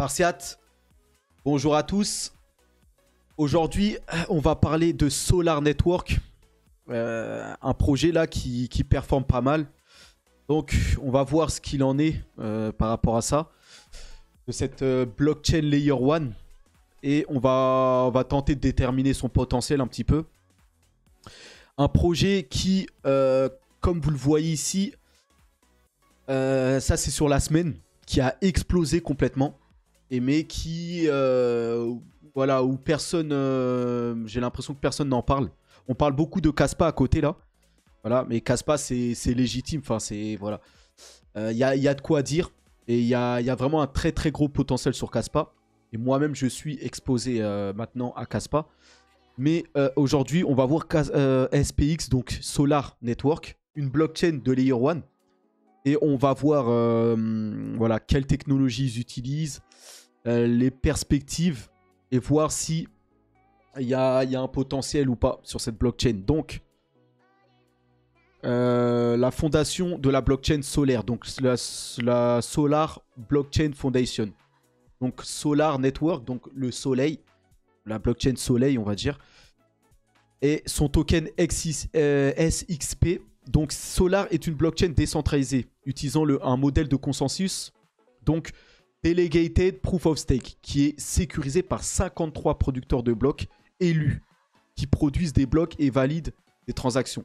Spartiate, bonjour à tous. Aujourd'hui, on va parler de Solar Network, un projet là qui performe pas mal. Donc, on va voir ce qu'il en est par rapport à ça, de cette blockchain Layer 1. Et on va tenter de déterminer son potentiel un petit peu. Un projet qui, comme vous le voyez ici, ça c'est sur la semaine, qui a explosé complètement. Mais qui, voilà, où personne, j'ai l'impression que personne n'en parle. On parle beaucoup de Kaspa à côté là. Voilà, mais Kaspa c'est légitime, enfin c'est, voilà. Il y a de quoi dire. Et il y a vraiment un très très gros potentiel sur Kaspa. Et moi-même, je suis exposé maintenant à Kaspa. Mais aujourd'hui, on va voir SPX, donc Solar Network, une blockchain de Layer 1. Et on va voir voilà, quelles technologies ils utilisent, les perspectives, et voir si il y a un potentiel ou pas sur cette blockchain. Donc, la fondation de la blockchain solaire, donc la Solar Blockchain Foundation. Donc Solar Network, donc le soleil, la blockchain soleil on va dire. Et son token SXP. Donc Solar est une blockchain décentralisée, utilisant un modèle de consensus, donc Delegated Proof of Stake, qui est sécurisé par 53 producteurs de blocs élus, qui produisent des blocs et valident les transactions.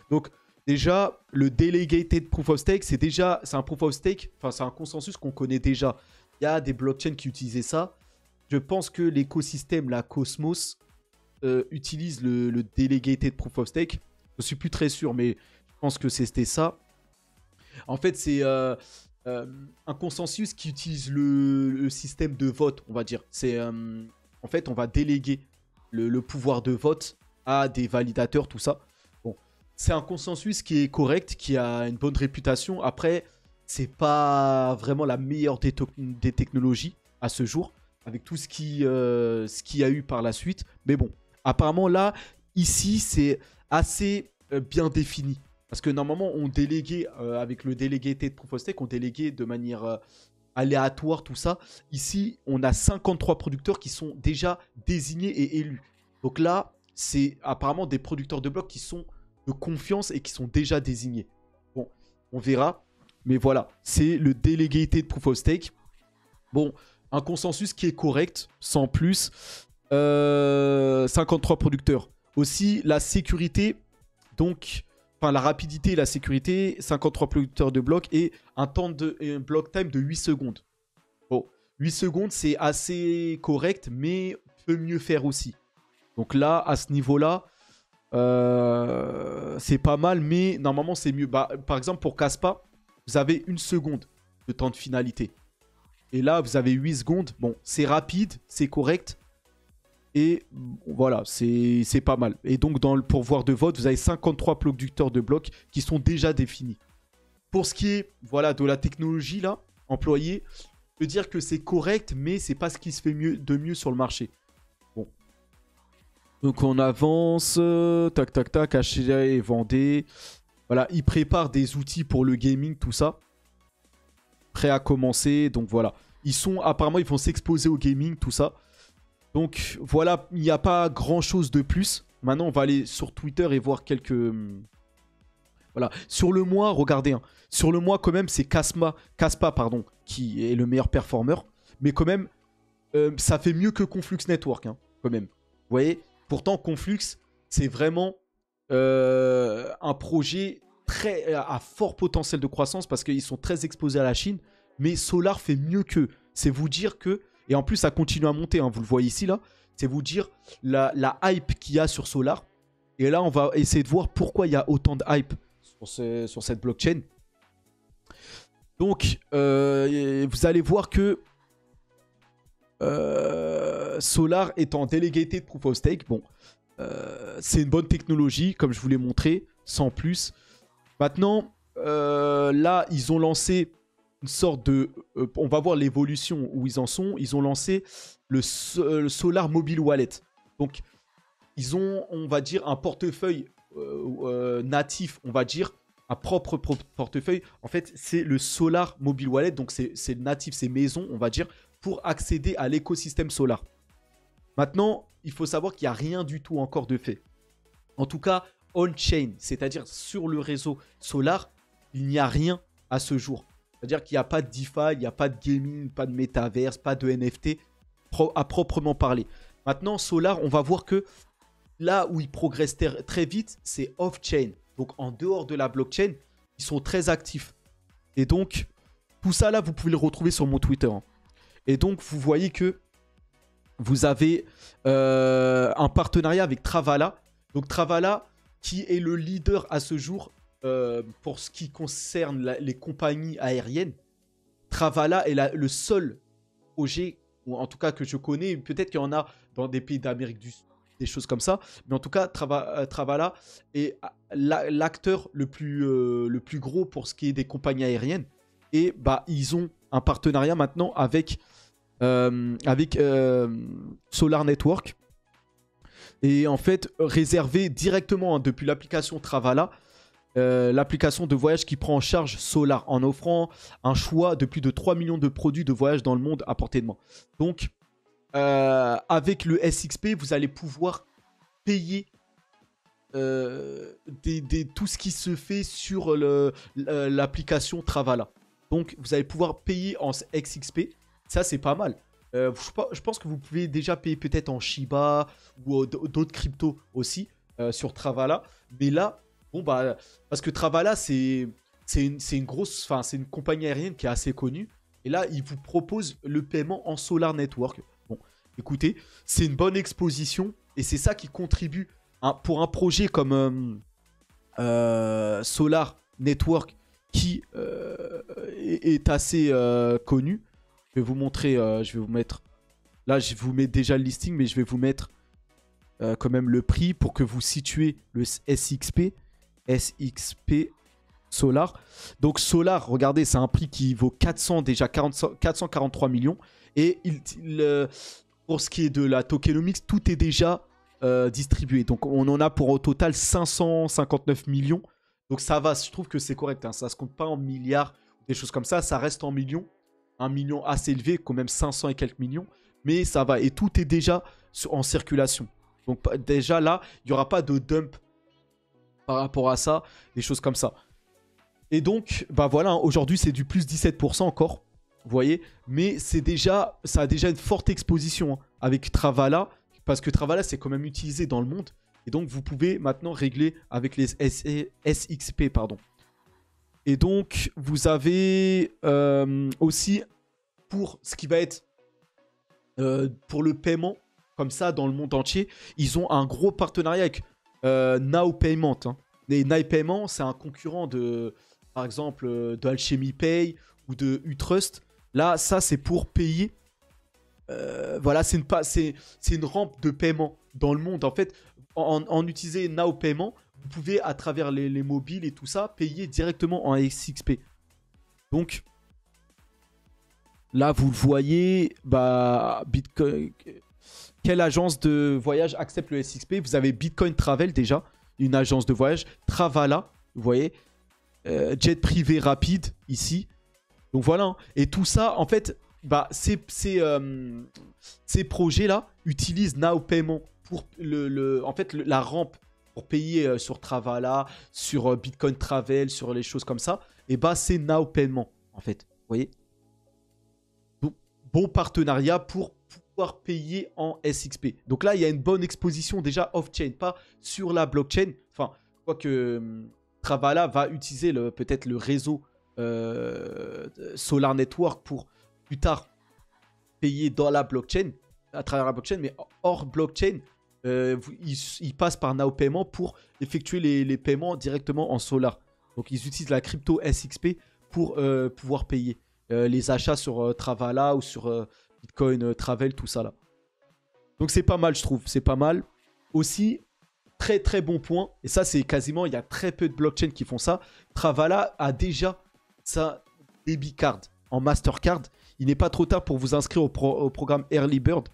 Donc déjà, le Delegated Proof of Stake, c'est un Proof of Stake, enfin c'est un consensus qu'on connaît déjà. Il y a des blockchains qui utilisaient ça. Je pense que l'écosystème, la Cosmos, utilise le Delegated Proof of Stake. Je ne suis plus très sûr, mais je pense que c'était ça. En fait, c'est un consensus qui utilise le système de vote, on va dire. En fait, on va déléguer le pouvoir de vote à des validateurs, tout ça. Bon, c'est un consensus qui est correct, qui a une bonne réputation. Après, c'est pas vraiment la meilleure des technologies à ce jour, avec tout ce qu'il y a eu par la suite. Mais bon, apparemment là, ici, c'est assez bien défini. Parce que normalement, on déléguait, avec le Delegated Proof of Stake, on déléguait de manière aléatoire tout ça. Ici, on a 53 producteurs qui sont déjà désignés et élus. Donc là, c'est apparemment des producteurs de blocs qui sont de confiance et qui sont déjà désignés. Bon, on verra. Mais voilà, c'est le Delegated Proof of Stake. Bon, un consensus qui est correct, sans plus. 53 producteurs. Aussi, la sécurité, donc, enfin, la rapidité et la sécurité, 53 producteurs de blocs et un block time de 8 secondes. Bon, 8 secondes, c'est assez correct, mais peut mieux faire aussi. Donc là, à ce niveau-là, c'est pas mal, mais normalement, c'est mieux. Bah, par exemple, pour Kaspa, vous avez 1 seconde de temps de finalité. Et là, vous avez 8 secondes. Bon, c'est rapide, c'est correct. Et voilà, c'est pas mal. Et donc, dans le pourvoir de vote, vous avez 53 producteurs de blocs qui sont déjà définis. Pour ce qui est voilà, de la technologie là, employée, je peux dire que c'est correct, mais c'est pas ce qui se fait de mieux sur le marché. Bon. Donc, on avance. Tac, tac, tac. Acheter et vendez. Voilà, ils préparent des outils pour le gaming, tout ça. Prêt à commencer. Donc, voilà. Apparemment, ils vont s'exposer au gaming, tout ça. Donc voilà, il n'y a pas grand chose de plus. Maintenant, on va aller sur Twitter et voir quelques... Voilà. Sur le mois, regardez. Hein. Sur le mois, quand même, c'est Kaspa, qui est le meilleur performeur. Mais quand même, ça fait mieux que Conflux Network, hein, quand même. Vous voyez? Pourtant, Conflux, c'est vraiment un projet à fort potentiel de croissance parce qu'ils sont très exposés à la Chine. Mais Solar fait mieux qu'eux. C'est vous dire que... Et en plus, ça continue à monter, hein, vous le voyez ici, là. C'est vous dire la hype qu'il y a sur Solar. Et là, on va essayer de voir pourquoi il y a autant de hype sur cette blockchain. Donc, vous allez voir que Solar est en Delegated Proof of Stake. Bon, c'est une bonne technologie, comme je vous l'ai montré, sans plus. Maintenant, là, ils ont lancé... une sorte de... on va voir l'évolution où ils en sont. Ils ont lancé le Solar Mobile Wallet. Donc, ils ont, on va dire, un portefeuille natif, on va dire, un propre portefeuille. En fait, c'est le Solar Mobile Wallet. Donc, c'est natif, c'est maison, on va dire, pour accéder à l'écosystème Solar. Maintenant, il faut savoir qu'il n'y a rien du tout encore de fait. En tout cas, on-chain, c'est-à-dire sur le réseau Solar, il n'y a rien à ce jour. C'est-à-dire qu'il n'y a pas de DeFi, il n'y a pas de gaming, pas de métaverse, pas de NFT à proprement parler. Maintenant, Solar, on va voir que là où ils progressent très vite, c'est off-chain. Donc en dehors de la blockchain, ils sont très actifs. Et donc, tout ça là, vous pouvez le retrouver sur mon Twitter. Et donc, vous voyez que vous avez un partenariat avec Travala. Donc Travala, qui est le leader à ce jour pour ce qui concerne les compagnies aériennes. Travala est le seul projet, ou en tout cas que je connais, peut-être qu'il y en a dans des pays d'Amérique du Sud, des choses comme ça, mais en tout cas Travala est l'acteur le plus gros pour ce qui est des compagnies aériennes. Et bah, ils ont un partenariat maintenant avec Solar Network. Et en fait, réservé directement depuis l'application Travala, l'application de voyage qui prend en charge Solar en offrant un choix de plus de 3 millions de produits de voyage dans le monde à portée de main. Donc, avec le SXP, vous allez pouvoir payer tout ce qui se fait sur l'application Travala. Donc, vous allez pouvoir payer en SXP. Ça, c'est pas mal. Je pense que vous pouvez déjà payer peut-être en Shiba ou d'autres cryptos aussi sur Travala. Mais là, bon, bah, parce que Travala, c'est une grosse, enfin, c'est une compagnie aérienne qui est assez connue. Et là, ils vous proposent le paiement en Solar Network. Bon, écoutez, c'est une bonne exposition et c'est ça qui contribue pour un projet comme Solar Network qui est assez connu. Je vais vous montrer, je vais vous mettre, là je vous mets déjà le listing, mais je vais vous mettre quand même le prix pour que vous situez le SXP Solar. Donc Solar, regardez, c'est un prix qui vaut 443 millions. Et pour ce qui est de la tokenomics, tout est déjà distribué. Donc on en a pour au total 559 millions. Donc ça va, je trouve que c'est correct. Hein. Ça se compte pas en milliards, des choses comme ça. Ça reste en millions. Un million assez élevé, quand même 500 et quelques millions. Mais ça va. Et tout est déjà en circulation. Donc déjà là, il n'y aura pas de dump par rapport à ça. Des choses comme ça. Et donc, bah voilà, hein, aujourd'hui c'est du plus 17% encore. Vous voyez. Mais ça a déjà une forte exposition hein, avec Travala. Parce que Travala, c'est quand même utilisé dans le monde. Et donc, vous pouvez maintenant régler avec les SXP, pardon. Et donc, vous avez aussi, pour ce qui va être pour le paiement, comme ça, dans le monde entier, ils ont un gros partenariat avec Now Payment. Hein. Et Now Payment, c'est un concurrent de, par exemple, de Alchemy Pay ou de Utrust. Là, ça, c'est pour payer. Voilà, c'est une rampe de paiement dans le monde. En fait, en utilisant Now Payment, vous pouvez, à travers les mobiles et tout ça, payer directement en SXP. Donc, là, vous le voyez, bah, Bitcoin. Quelle agence de voyage accepte le SXP? Vous avez Bitcoin Travel déjà, une agence de voyage. Travala, vous voyez. Jet privé rapide, ici. Donc voilà. Hein. Et tout ça, en fait, bah, ces projets-là utilisent Now Payment pour en fait, la rampe pour payer sur Travala, sur Bitcoin Travel, sur les choses comme ça, et bah c'est Now Payment, en fait. Vous voyez? Donc, bon partenariat pour pouvoir payer en SXP. Donc là, il y a une bonne exposition déjà off-chain, pas sur la blockchain. Enfin, quoique Travala va utiliser peut-être le réseau Solar Network pour plus tard payer dans la blockchain, à travers la blockchain, mais hors blockchain, ils passent par Now Payment pour effectuer les paiements directement en Solar. Donc ils utilisent la crypto SXP pour pouvoir payer les achats sur Travala ou sur Bitcoin Travel, tout ça là. Donc c'est pas mal, je trouve, c'est pas mal. Aussi, très très bon point, et ça c'est quasiment, il y a très peu de blockchains qui font ça. Travala a déjà sa debit card en Mastercard. Il n'est pas trop tard pour vous inscrire au programme Early Bird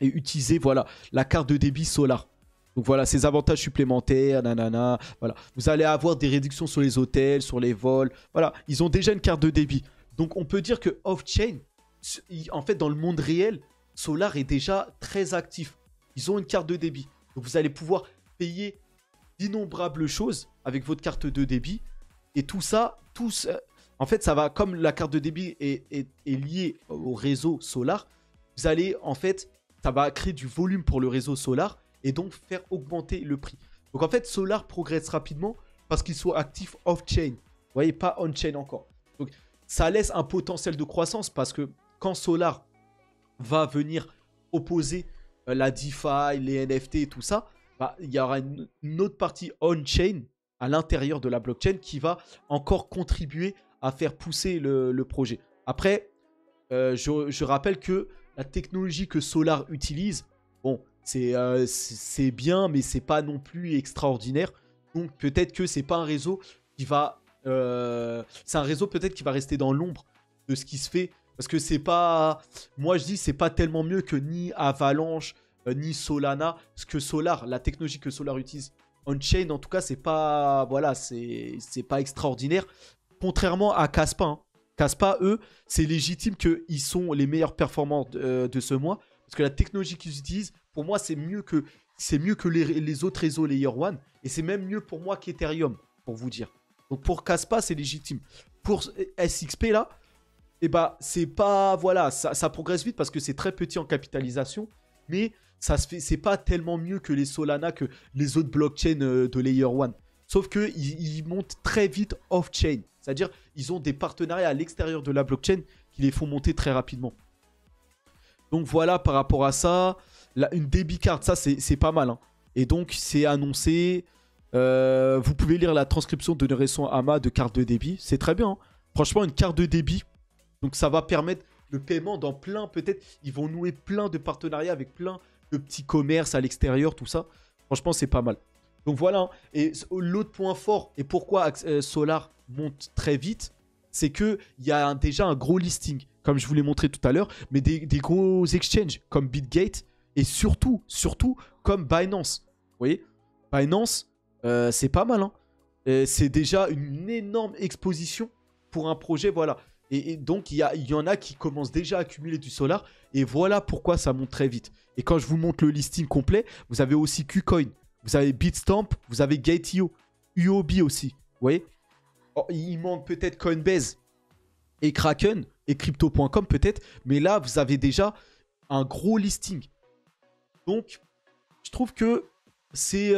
et utiliser voilà, la carte de débit Solar. Donc voilà, ces avantages supplémentaires, nanana, voilà. Vous allez avoir des réductions sur les hôtels, sur les vols. Voilà, ils ont déjà une carte de débit. Donc on peut dire que off-chain, en fait, dans le monde réel, Solar est déjà très actif. Ils ont une carte de débit. Donc vous allez pouvoir payer d'innombrables choses avec votre carte de débit. Et tout ça, en fait, ça va, comme la carte de débit est liée au réseau Solar, vous allez, en fait, ça va créer du volume pour le réseau Solar et donc faire augmenter le prix. Donc en fait, Solar progresse rapidement parce qu'ils sont actifs off-chain. Vous voyez, pas on-chain encore. Donc ça laisse un potentiel de croissance parce que quand Solar va venir opposer la DeFi, les NFT et tout ça, bah, il y aura une autre partie on-chain à l'intérieur de la blockchain qui va encore contribuer à faire pousser le projet. Après, je rappelle que la technologie que Solar utilise, bon, c'est bien, mais c'est pas non plus extraordinaire. Donc peut-être que c'est pas un réseau qui va... c'est un réseau peut-être qui va rester dans l'ombre de ce qui se fait. Parce que c'est pas... Moi je dis c'est pas tellement mieux que ni Avalanche, ni Solana. Parce que Solar, la technologie que Solar utilise on-chain, en tout cas, c'est pas... Voilà, c'est pas extraordinaire. Contrairement à Kaspa. Hein. Kaspa, eux, c'est légitime qu'ils sont les meilleurs performants de ce mois. Parce que la technologie qu'ils utilisent, pour moi, c'est mieux que les autres réseaux Layer 1. Et c'est même mieux pour moi qu'Ethereum, pour vous dire. Donc pour Kaspa, c'est légitime. Pour SXP, là, et bah, c'est pas... Voilà, ça progresse vite parce que c'est très petit en capitalisation. Mais ça se fait, c'est pas tellement mieux que les Solana, que les autres blockchains de Layer 1. Sauf qu'ils montent très vite off-chain. C'est-à-dire, ils ont des partenariats à l'extérieur de la blockchain qui les font monter très rapidement. Donc voilà, par rapport à ça, une debit card, ça c'est pas mal. Hein. Et donc c'est annoncé. Vous pouvez lire la transcription de Nereson Ama de carte de débit. C'est très bien. Hein. Franchement, une carte de débit. Donc ça va permettre le paiement dans plein, peut-être, ils vont nouer plein de partenariats avec plein de petits commerces à l'extérieur, tout ça. Franchement, c'est pas mal. Donc voilà. Hein. Et l'autre point fort, et pourquoi Solar monte très vite, c'est qu'il y a déjà un gros listing, comme je vous l'ai montré tout à l'heure, mais des gros exchanges comme BitGate et surtout comme Binance. Vous voyez, Binance, c'est pas mal. Hein. C'est déjà une énorme exposition pour un projet, voilà. Et donc, il y en a qui commencent déjà à accumuler du Solar. Et voilà pourquoi ça monte très vite. Et quand je vous montre le listing complet, vous avez aussi KuCoin, vous avez Bitstamp, vous avez Gate.io, UOB aussi. Vous voyez, il manque peut-être Coinbase et Kraken et Crypto.com peut-être. Mais là, vous avez déjà un gros listing. Donc, je trouve que c'est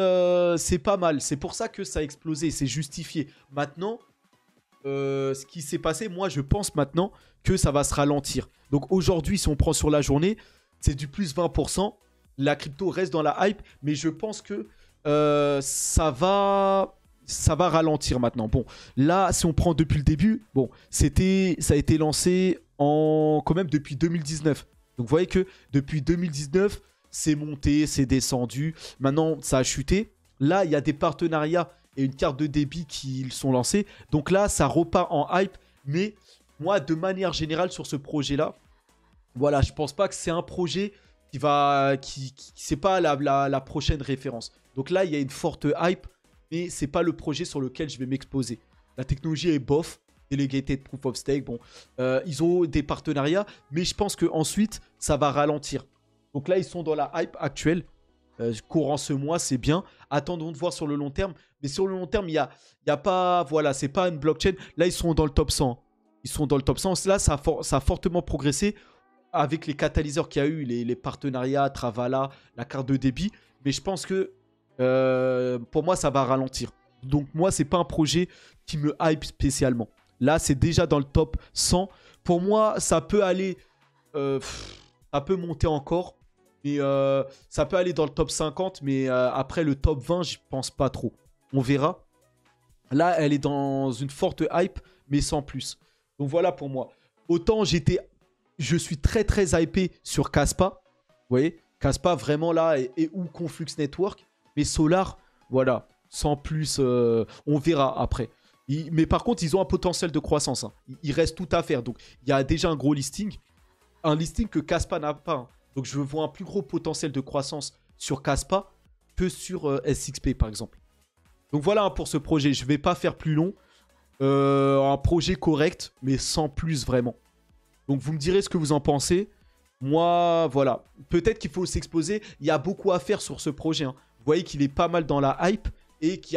pas mal. C'est pour ça que ça a explosé. C'est justifié. Maintenant... ce qui s'est passé, moi je pense maintenant que ça va se ralentir. Donc aujourd'hui, si on prend sur la journée, c'est du plus 20%. La crypto reste dans la hype, mais je pense que ça va ralentir maintenant. Bon, là, si on prend depuis le début, bon, ça a été lancé quand même depuis 2019. Donc vous voyez que depuis 2019, c'est monté, c'est descendu. Maintenant, ça a chuté. Là, il y a des partenariats et une carte de débit qui sont lancés. Donc là, ça repart en hype. Mais moi, de manière générale, sur ce projet-là, voilà, je pense pas que c'est un projet c'est pas la prochaine référence. Donc là, il y a une forte hype, mais c'est pas le projet sur lequel je vais m'exposer. La technologie est bof. Delegated Proof of Stake, bon, ils ont des partenariats, mais je pense qu'ensuite, ça va ralentir. Donc là, ils sont dans la hype actuelle. Courant ce mois, c'est bien. Attendons de voir sur le long terme. Mais sur le long terme, il y a pas... Voilà, c'est pas une blockchain. Là, ils sont dans le top 100. Ils sont dans le top 100. Là, ça a fortement progressé avec les catalyseurs qu'il y a eu, les partenariats, Travala, la carte de débit. Mais je pense que pour moi, ça va ralentir. Donc moi, c'est pas un projet qui me hype spécialement. Là, c'est déjà dans le top 100. Pour moi, ça peut aller... ça peut monter encore. Et ça peut aller dans le top 50, mais après le top 20, je pense pas trop. On verra. Là, elle est dans une forte hype, mais sans plus. Donc voilà pour moi. Autant je suis très très hypé sur Kaspa. Vous voyez, Kaspa vraiment là, et ou Conflux Network. Mais Solar, voilà, sans plus, on verra après. Mais par contre, ils ont un potentiel de croissance. Hein. Il reste tout à faire. Donc il y a déjà un gros listing. Un listing que Kaspa n'a pas. Hein. Donc je vois un plus gros potentiel de croissance sur Kaspa que sur S6P par exemple. Donc voilà pour ce projet. Je vais pas faire plus long. Un projet correct, mais sans plus vraiment. Donc vous me direz ce que vous en pensez. Moi, voilà. Peut-être qu'il faut s'exposer. Il y a beaucoup à faire sur ce projet. Hein. Vous voyez qu'il est pas mal dans la hype et qu'il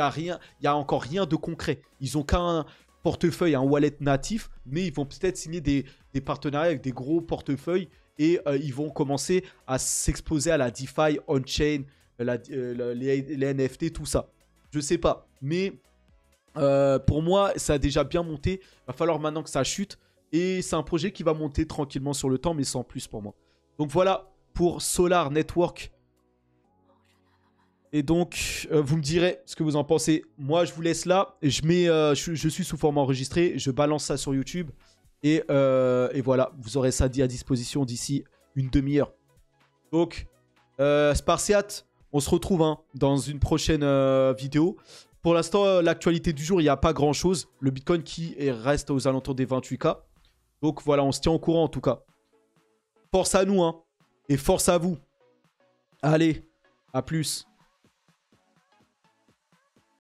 y a encore rien de concret. Ils ont qu'un portefeuille, un wallet natif, mais ils vont peut-être signer des partenariats avec des gros portefeuilles et ils vont commencer à s'exposer à la DeFi, on-chain, les NFT, tout ça. Je sais pas, mais pour moi, ça a déjà bien monté. Il va falloir maintenant que ça chute. Et c'est un projet qui va monter tranquillement sur le temps, mais sans plus pour moi. Donc voilà pour Solar Network. Et donc, vous me direz ce que vous en pensez. Moi, je vous laisse là. Je suis sous format enregistré. Je balance ça sur YouTube. Et voilà, vous aurez ça à disposition d'ici une demi-heure. Donc, Spartiate, on se retrouve dans une prochaine vidéo. Pour l'instant, l'actualité du jour, il n'y a pas grand-chose. Le Bitcoin qui reste aux alentours des 28K. Donc voilà, on se tient au courant en tout cas. Force à nous, hein. Et force à vous. Allez, à plus.